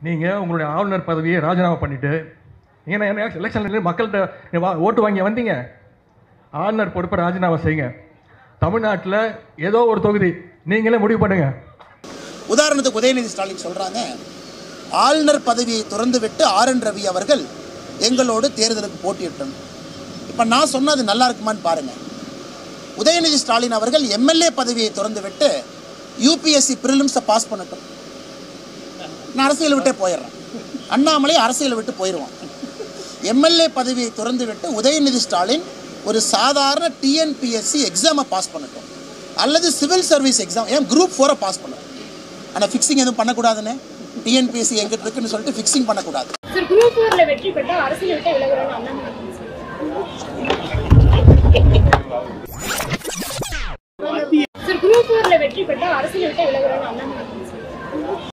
நீங்கள் உங்களுடைய ஆளுநர் பதவியை ராஜினாமா பண்ணிவிட்டு ஏன்னா எலெக்ஷனில் மக்கள்கிட்ட ஓட்டு வாங்கி வந்தீங்க. ஆளுநர் பொறுப்பை ராஜினாமா செய்யுங்க. தமிழ்நாட்டில் ஏதோ ஒரு தொகுதி நீங்களே முடிவு பண்ணுங்க. உதாரணத்துக்கு உதயநிதி ஸ்டாலின் சொல்கிறாங்க, ஆளுநர் பதவியை துறந்து விட்டு RN ரவி அவர்கள் எங்களோடு தேர்தலுக்கு போட்டியிட்டோம். இப்போ நான் சொன்னது நல்லா இருக்குமான்னு பாருங்கள். உதயநிதி ஸ்டாலின் அவர்கள் MLA பதவியை துறந்து விட்டு UPSC ப்ரிலிம்ஸை பாஸ் பண்ணட்டும். நான் அரசியலை விட்டே போயிடுறேன். அண்ணாமலை அரசியலை விட்டு போயிடுவான். MLA பதவியை துறந்து விட்டு உதயநிதி ஸ்டாலின் ஒரு சாதாரண TNPSC எக்ஸாமை பாஸ் பண்ணட்டும், அல்லது சிவில் சர்வீஸ் எக்ஸாம், ஏன் Group 4 பாஸ் பண்ணட்டும். ஆனால் ஃபிக்ஸிங் எதுவும் பண்ணக்கூடாதுன்னு, TNPSC எங்கிட்ட இருக்குன்னு சொல்லிட்டு ஃபிக்ஸிங் பண்ணக்கூடாது. Group 4 வெற்றி பெற்றால் அரசியல் விட்டு விலகுறேன்னு அண்ணாமலை